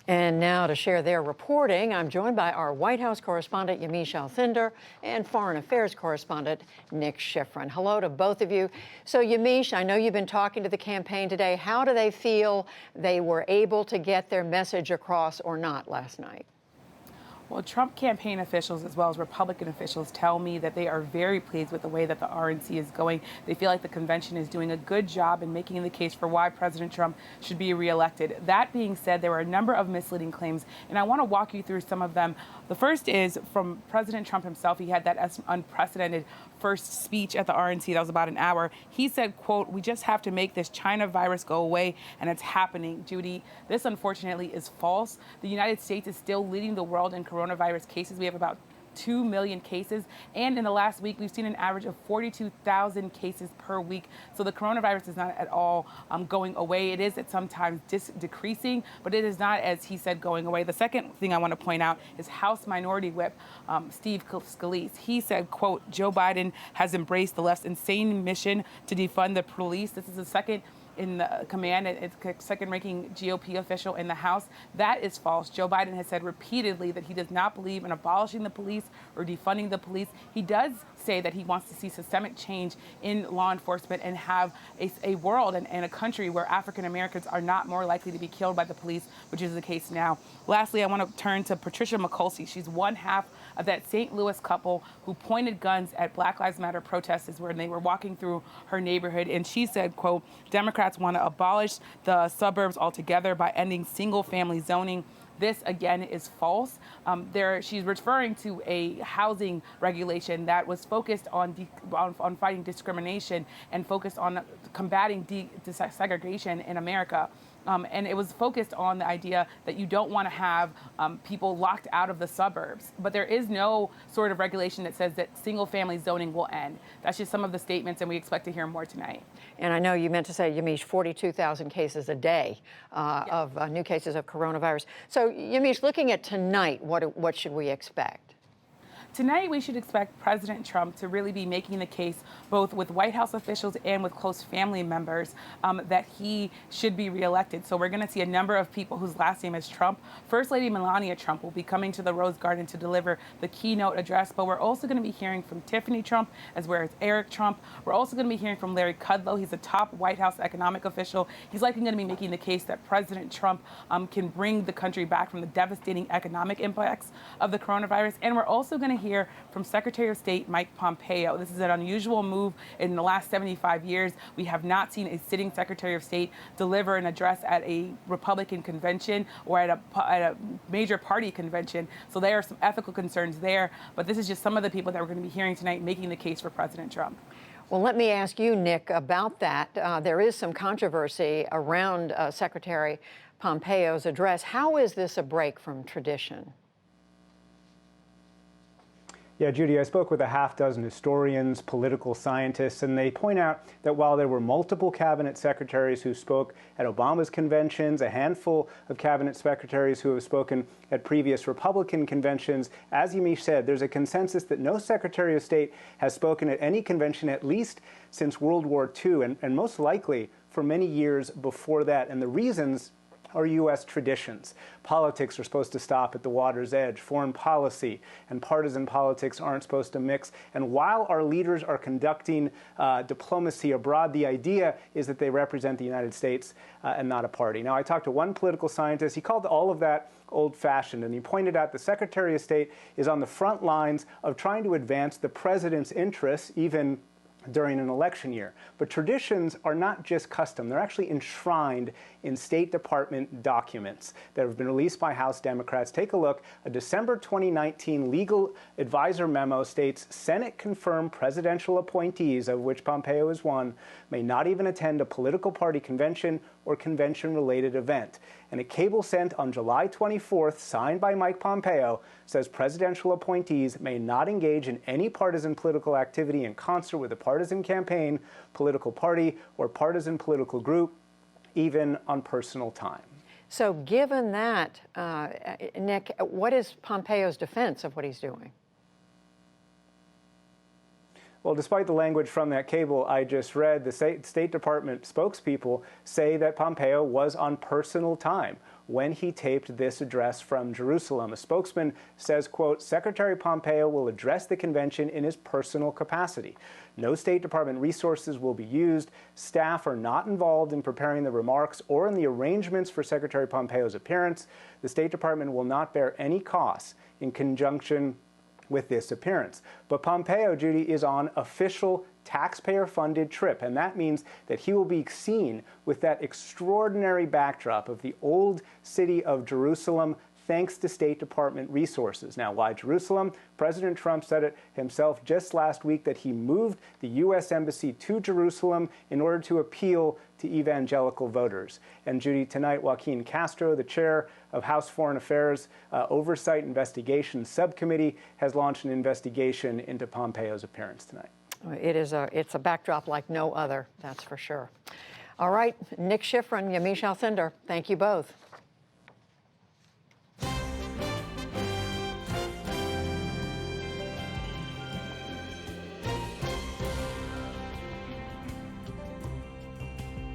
And now to share their reporting, I'm joined by our White House correspondent, Yamiche Alcindor, and Foreign Affairs correspondent, Nick Schifrin. Hello to both of you. So, Yamiche, I know you've been talking to the campaign today. How do they feel they were able to get their message across or not last night? Well, Trump campaign officials as well as Republican officials tell me that they are very pleased with the way that the RNC is going. They feel like the convention is doing a good job in making the case for why President Trump should be reelected. That being said, there were a number of misleading claims, and I want to walk you through some of them. The first is from President Trump himself. He had that unprecedented first speech at the RNC. That was about an hour. He said, quote, "We just have to make this China virus go away," and it's happening. Judy, this unfortunately is false. The United States is still leading the world in coronavirus cases. We have about 2 million cases. And in the last week, we've seen an average of 42,000 cases per week. So the coronavirus is not at all going away. It is at sometimes decreasing, but it is not, as he said, going away. The second thing I want to point out is House Minority Whip Steve Scalise. He said, quote, "Joe Biden has embraced the left's insane mission to defund the police." This is the second in the command, it's second-ranking GOP official in the House. That is false. Joe Biden has said repeatedly that he does not believe in abolishing the police or defunding the police. He does say that he wants to see systemic change in law enforcement and have a world and a country where African Americans are not more likely to be killed by the police, which is the case now. Lastly, I want to turn to Patricia Mikulski. She's one half of that St. Louis couple who pointed guns at Black Lives Matter protesters when they were walking through her neighborhood. And she said, quote, "Democrats want to abolish the suburbs altogether by ending single-family zoning." This, again, is false. She's referring to a housing regulation that was focused on fighting discrimination and focused on combating desegregation in America. And it was focused on the idea that you don't want to have people locked out of the suburbs. But there is no sort of regulation that says that single-family zoning will end. That's just some of the statements, and we expect to hear more tonight. And I know you meant to say, Yamiche, 42,000 cases a day of new cases of coronavirus. So, Yamiche, looking at tonight, what should we expect? Tonight, we should expect President Trump to really be making the case, both with White House officials and with close family members, that he should be reelected. So we're going to see a number of people whose last name is Trump. First Lady Melania Trump will be coming to the Rose Garden to deliver the keynote address, but we're also going to be hearing from Tiffany Trump, as well as Eric Trump. We're also going to be hearing from Larry Kudlow. He's a top White House economic official. He's likely going to be making the case that President Trump can bring the country back from the devastating economic impacts of the coronavirus. And we're also going to hear from Secretary of State Mike Pompeo. This is an unusual move in the last 75 years. We have not seen a sitting Secretary of State deliver an address at a Republican convention or at a major party convention. So there are some ethical concerns there. But this is just some of the people that we're going to be hearing tonight making the case for President Trump. Well, let me ask you, Nick, about that. There is some controversy around Secretary Pompeo's address. How is this a break from tradition? Yeah, Judy, I spoke with a half dozen historians, political scientists, and they point out that while there were multiple cabinet secretaries who spoke at Obama's conventions, a handful of cabinet secretaries who have spoken at previous Republican conventions, as Yamiche said, there's a consensus that no Secretary of State has spoken at any convention at least since World War II, and most likely for many years before that. And the reasons are U.S. traditions. Politics are supposed to stop at the water's edge. Foreign policy and partisan politics aren't supposed to mix. And while our leaders are conducting diplomacy abroad, the idea is that they represent the United States and not a party. Now, I talked to one political scientist. He called all of that old-fashioned, and he pointed out the Secretary of State is on the front lines of trying to advance the president's interests, even during an election year. But traditions are not just custom. They're actually enshrined in State Department documents that have been released by House Democrats. Take a look. A December 2019 legal advisor memo states Senate-confirmed presidential appointees, of which Pompeo is one, may not even attend a political party convention or convention-related event. And a cable sent on July 24th, signed by Mike Pompeo, says presidential appointees may not engage in any partisan political activity in concert with a partisan campaign, political party, or partisan political group, even on personal time. So given that, Nick, what is Pompeo's defense of what he's doing? Well, despite the language from that cable I just read, the State Department spokespeople say that Pompeo was on personal time when he taped this address from Jerusalem. A spokesman says, quote, Secretary Pompeo will address the convention in his personal capacity. No State Department resources will be used. Staff are not involved in preparing the remarks or in the arrangements for Secretary Pompeo's appearance. The State Department will not bear any costs in conjunction with this appearance. But Pompeo, Judy, is on official taxpayer-funded trip, and that means that he will be seen with that extraordinary backdrop of the old city of Jerusalem, thanks to State Department resources. Now, why Jerusalem? President Trump said it himself just last week that he moved the U.S. Embassy to Jerusalem in order to appeal to evangelical voters. And Judy, tonight, Joaquin Castro, the chair of House Foreign Affairs Oversight Investigation Subcommittee, has launched an investigation into Pompeo's appearance tonight. It's a backdrop like no other, that's for sure. All right, Nick Schifrin, Yamiche Alcindor, thank you both.